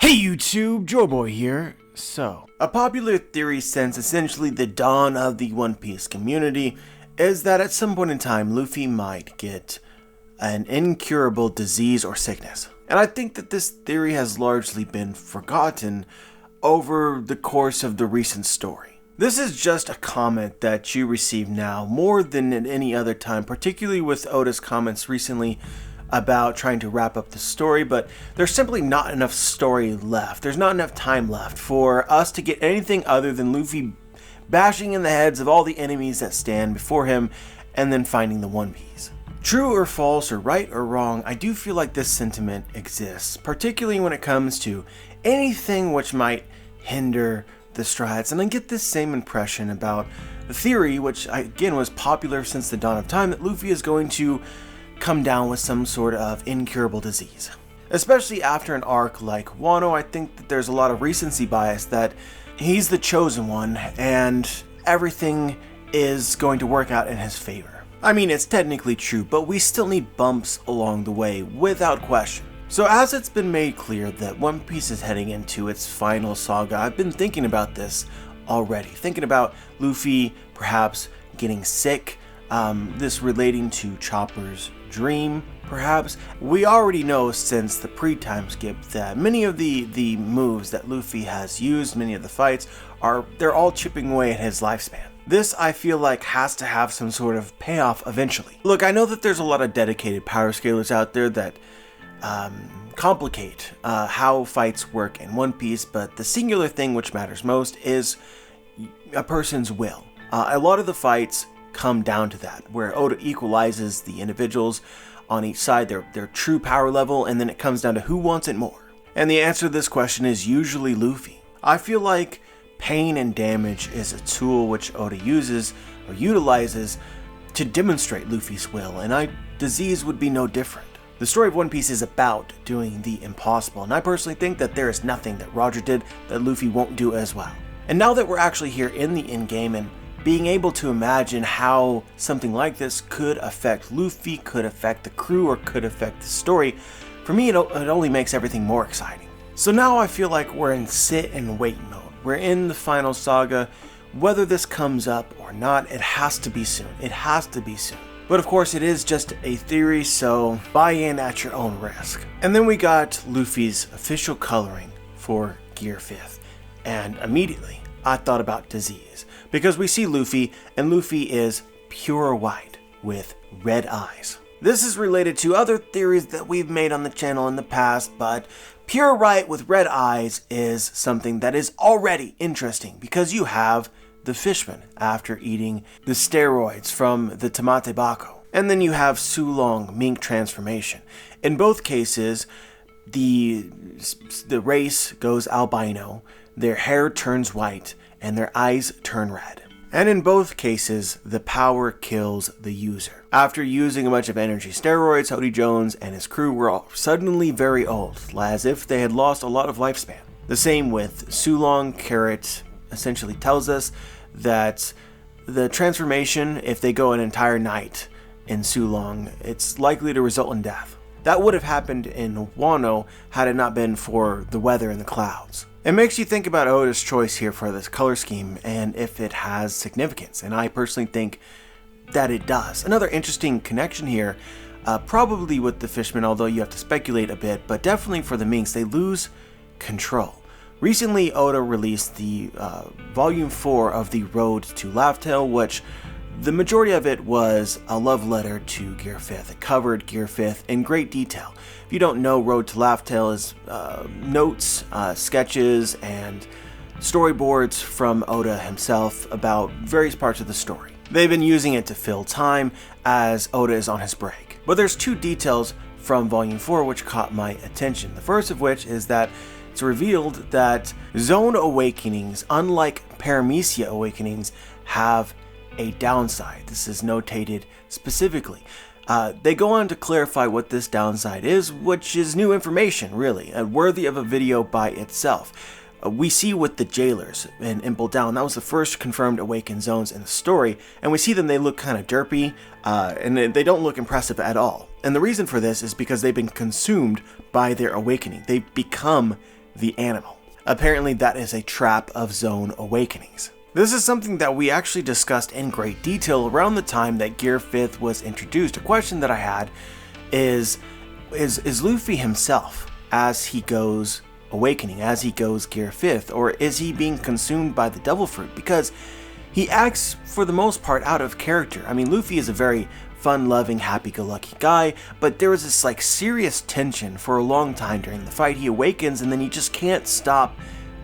Hey YouTube, Joeboy here. So, a popular theory since essentially the dawn of the One Piece community is that at some point in time Luffy might get an incurable disease or sickness. And I think that this theory has largely been forgotten over the course of the recent story. This is just a comment that you receive now more than at any other time, particularly with Oda's comments recently about trying to wrap up the story, but there's simply not enough story left. There's not enough time left for us to get anything other than Luffy bashing in the heads of all the enemies that stand before him and then finding the One Piece. True or false or right or wrong, I do feel like this sentiment exists, particularly when it comes to anything which might hinder the strides. And I get this same impression about the theory, which again was popular since the dawn of time, that Luffy is going to come down with some sort of incurable disease. Especially after an arc like Wano, I think that there's a lot of recency bias that he's the chosen one and everything is going to work out in his favor. I mean, it's technically true, but we still need bumps along the way without question. So as it's been made clear that One Piece is heading into its final saga, I've been thinking about this already. Thinking about Luffy perhaps getting sick, this relating to Chopper's dream, perhaps. We already know since the pre-time skip that many of the moves that Luffy has used, many of the fights, they're all chipping away at his lifespan. This, I feel like, has to have some sort of payoff eventually. Look, I know that there's a lot of dedicated power scalers out there that complicate how fights work in One Piece, but the singular thing which matters most is a person's will. A lot of the fights come down to that, where Oda equalizes the individuals on each side, their true power level, and then it comes down to who wants it more. And the answer to this question is usually Luffy. I feel like pain and damage is a tool which Oda uses or utilizes to demonstrate Luffy's will, and disease would be no different. The story of One Piece is about doing the impossible, and I personally think that there is nothing that Roger did that Luffy won't do as well. And now that we're actually here in the endgame and being able to imagine how something like this could affect Luffy, could affect the crew, or could affect the story, for me it only makes everything more exciting. So now I feel like we're in sit and wait mode. We're in the final saga. Whether this comes up or not, it has to be soon. It has to be soon. But of course it is just a theory, so buy in at your own risk. And then we got Luffy's official coloring for Gear 5th, and immediately I thought about disease. Because we see Luffy, and Luffy is pure white with red eyes. This is related to other theories that we've made on the channel in the past, but pure white with red eyes is something that is already interesting because you have the fishman after eating the steroids from the Tamate Bako. And then you have Sulong mink transformation. In both cases, the race goes albino, their hair turns white, and their eyes turn red. And in both cases, the power kills the user. After using a bunch of energy steroids, Hody Jones and his crew were all suddenly very old, as if they had lost a lot of lifespan. The same with Sulong. Carrot essentially tells us that the transformation, if they go an entire night in Sulong, it's likely to result in death. That would have happened in Wano had it not been for the weather and the clouds. It makes you think about Oda's choice here for this color scheme and if it has significance, and I personally think that it does. Another interesting connection here, probably with the fishmen, although you have to speculate a bit, but definitely for the minks, they lose control. Recently, Oda released the Volume 4 of the Road to Laugh Tale, which the majority of it was a love letter to Gear 5th. It covered Gear 5th in great detail. If you don't know, Road to Laugh Tale is notes, sketches, and storyboards from Oda himself about various parts of the story. They've been using it to fill time as Oda is on his break. But there's two details from Volume 4 which caught my attention. The first of which is that it's revealed that Zone Awakenings, unlike Paramecia Awakenings, have a downside. This is notated specifically. They go on to clarify what this downside is, which is new information, really, and worthy of a video by itself. We see with the jailers in Impel Down, that was the first confirmed awakened zones in the story, and we see them, they look kind of derpy, and they don't look impressive at all. And the reason for this is because they've been consumed by their awakening. They've become the animal. Apparently that is a trap of Zone Awakenings. This is something that we actually discussed in great detail around the time that Gear 5th was introduced. A question that I had is Luffy himself, as he goes awakening, as he goes Gear 5th, or is he being consumed by the Devil Fruit? Because he acts, for the most part, out of character. I mean, Luffy is a very fun-loving, happy-go-lucky guy, but there was this like serious tension for a long time during the fight. He awakens and then he just can't stop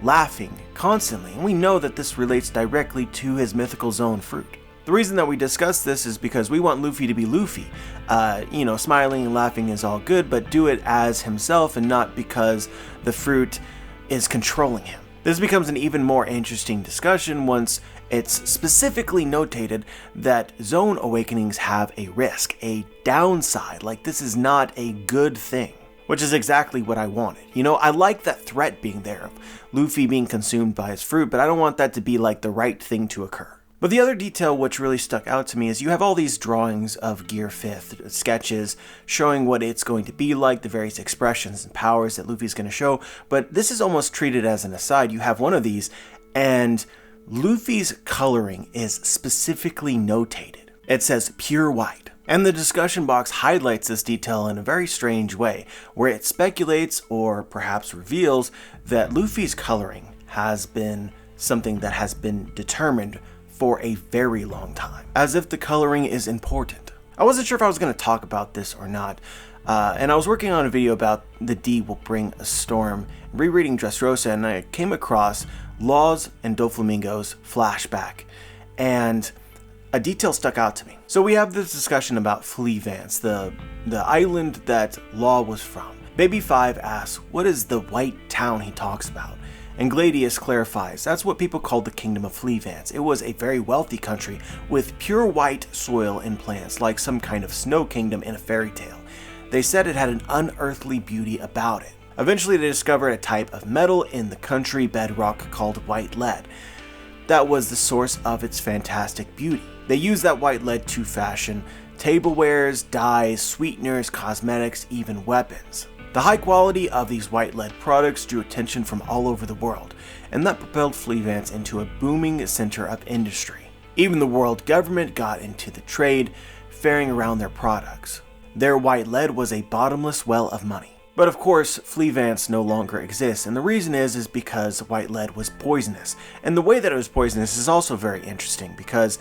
laughing constantly, and we know that this relates directly to his mythical zone fruit. The reason that we discuss this is because we want Luffy to be Luffy. Smiling and laughing is all good, but do it as himself and not because the fruit is controlling him. This becomes an even more interesting discussion once it's specifically notated that Zone Awakenings have a risk, a downside, like this is not a good thing. Which is exactly what I wanted. I like that threat being there of Luffy being consumed by his fruit, but I don't want that to be like the right thing to occur. But the other detail which really stuck out to me is you have all these drawings of Gear 5th, sketches showing what it's going to be like, the various expressions and powers that Luffy's going to show, but this is almost treated as an aside. You have one of these, and Luffy's coloring is specifically notated. It says pure white. And the discussion box highlights this detail in a very strange way, where it speculates or perhaps reveals that Luffy's coloring has been something that has been determined for a very long time, as if the coloring is important. I wasn't sure if I was going to talk about this or not, and I was working on a video about the D will bring a storm, rereading Dressrosa, and I came across Law's and Doflamingo's flashback, and a detail stuck out to me. So we have this discussion about Fleavance, the island that Law was from. Baby 5 asks, what is the white town he talks about? And Gladius clarifies, that's what people called the Kingdom of Fleavance. It was a very wealthy country with pure white soil and plants, like some kind of snow kingdom in a fairy tale. They said it had an unearthly beauty about it. Eventually they discovered a type of metal in the country bedrock called white lead. That was the source of its fantastic beauty. They used that white lead to fashion tablewares, dyes, sweeteners, cosmetics, even weapons. The high quality of these white lead products drew attention from all over the world, and that propelled Fleavance into a booming center of industry. Even the world government got into the trade, ferrying around their products. Their white lead was a bottomless well of money. But of course, Fleavance no longer exists, and the reason is because white lead was poisonous. And the way that it was poisonous is also very interesting, because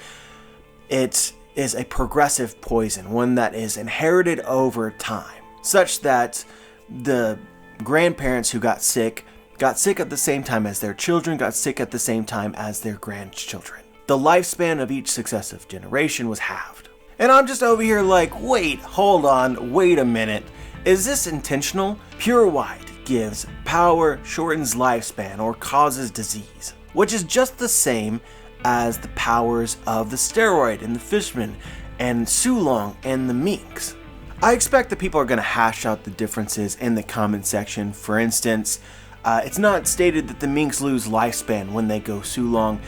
it is a progressive poison, one that is inherited over time, such that the grandparents who got sick at the same time as their children, got sick at the same time as their grandchildren. The lifespan of each successive generation was halved. And I'm just over here like, wait, hold on, wait a minute. Is this intentional? Pure white gives power, shortens lifespan, or causes disease, which is just the same as the powers of the steroid and the fishman and Sulong and the minks. I expect that people are going to hash out the differences in the comment section. For instance, it's not stated that the minks lose lifespan when they go Sulong.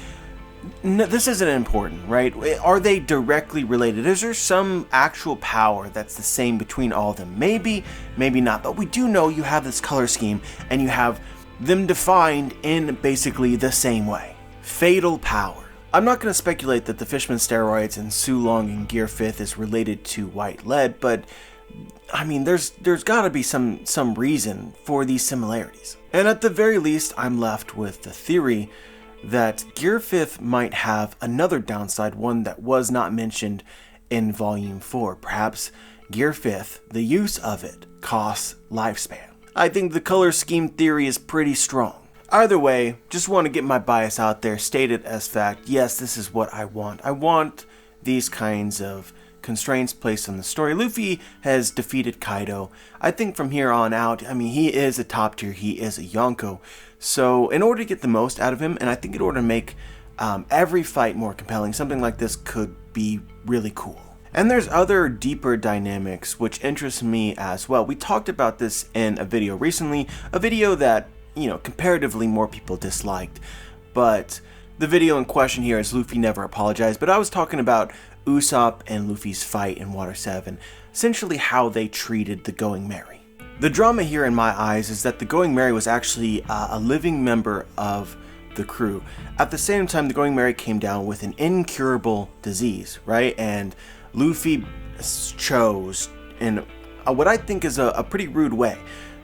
No, this isn't important, right? Are they directly related? Is there some actual power that's the same between all of them? Maybe, maybe not. But we do know you have this color scheme and you have them defined in basically the same way. Fatal power. I'm not going to speculate that the Fishman steroids and Sulong and Gear 5th is related to white lead, but I mean, there's got to be some reason for these similarities. And at the very least, I'm left with the theory that Gear 5th might have another downside, one that was not mentioned in Volume 4. Perhaps Gear 5th, the use of it, costs lifespan. I think the color scheme theory is pretty strong. Either way, just want to get my bias out there, state it as fact. Yes, this is what I want. I want these kinds of constraints placed on the story. Luffy has defeated Kaido. I think from here on out, I mean, he is a top tier, he is a Yonko. So in order to get the most out of him, and I think in order to make every fight more compelling, something like this could be really cool. And there's other deeper dynamics which interest me as well. We talked about this in a video recently, a video that, comparatively more people disliked, but the video in question here is Luffy Never Apologized, but I was talking about Usopp and Luffy's fight in Water 7, essentially how they treated the Going Merry. The drama here in my eyes is that the Going Merry was actually a living member of the crew. At the same time, the Going Merry came down with an incurable disease, right? And Luffy chose, in what I think is a pretty rude way,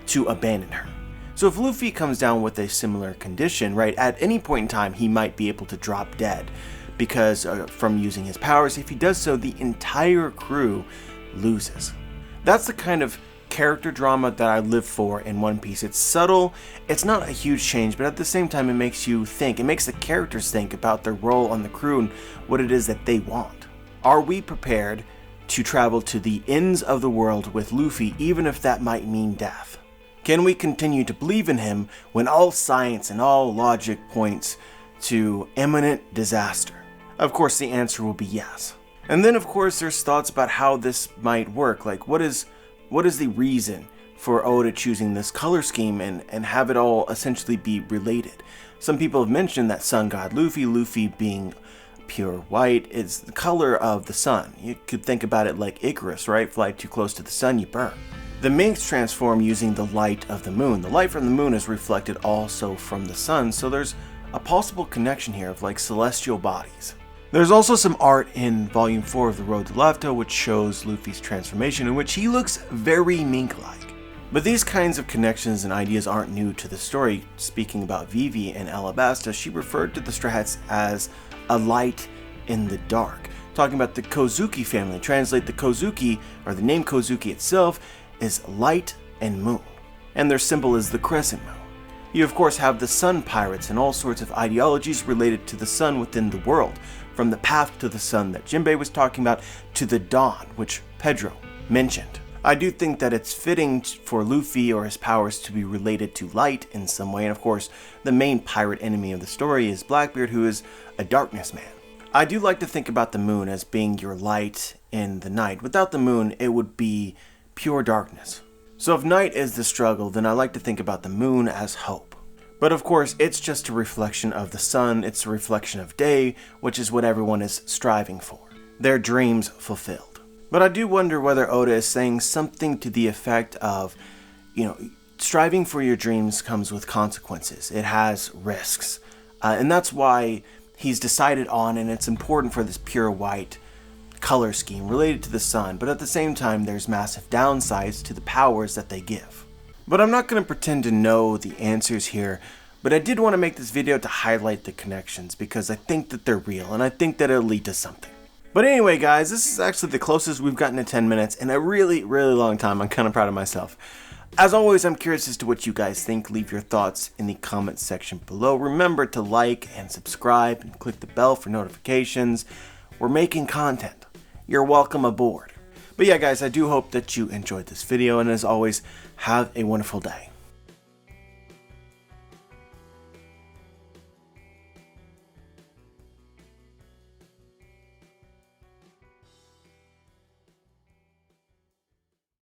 to abandon her. So if Luffy comes down with a similar condition, right, at any point in time he might be able to drop dead because from using his powers. If he does so, the entire crew loses. That's the kind of character drama that I live for in One Piece. It's subtle, it's not a huge change, but at the same time it makes you think. It makes the characters think about their role on the crew and what it is that they want. Are we prepared to travel to the ends of the world with Luffy, even if that might mean death? Can we continue to believe in him when all science and all logic points to imminent disaster? Of course, the answer will be yes. And then, of course, there's thoughts about how this might work. Like, what is the reason for Oda choosing this color scheme and have it all essentially be related? Some people have mentioned that Sun God Luffy being pure white, is the color of the sun. You could think about it like Icarus, right? Fly too close to the sun, you burn. The minks transform using the light of the moon. The light from the moon is reflected also from the sun, so there's a possible connection here of like celestial bodies. There's also some art in Volume 4 of The Road to Lafto which shows Luffy's transformation, in which he looks very mink-like. But these kinds of connections and ideas aren't new to the story. Speaking about Vivi and Alabasta, she referred to the Straw Hats as a light in the dark. Talking about the Kozuki family, translate the Kozuki, or the name Kozuki itself, is light and moon, and their symbol is the crescent moon. You of course have the sun pirates and all sorts of ideologies related to the sun within the world, from the path to the sun that Jinbei was talking about to the dawn, which Pedro mentioned. I do think that it's fitting for Luffy or his powers to be related to light in some way, and of course the main pirate enemy of the story is Blackbeard, who is a darkness man. I do like to think about the moon as being your light in the night. Without the moon, it would be pure darkness. So if night is the struggle, then I like to think about the moon as hope. But of course, it's just a reflection of the sun, it's a reflection of day, which is what everyone is striving for. Their dreams fulfilled. But I do wonder whether Oda is saying something to the effect of, striving for your dreams comes with consequences. It has risks. And that's why he's decided on, and it's important for this pure white color scheme related to the sun, but at the same time there's massive downsides to the powers that they give. But I'm not going to pretend to know the answers here, but I did want to make this video to highlight the connections because I think that they're real and I think that it'll lead to something. But anyway guys, this is actually the closest we've gotten to 10 minutes in a really long time. I'm kind of proud of myself. As always, I'm curious as to what you guys think. Leave your thoughts in the comments section below. Remember to like and subscribe and click the bell for notifications. We're making content. You're welcome aboard. But yeah guys, I do hope that you enjoyed this video, and as always, have a wonderful day.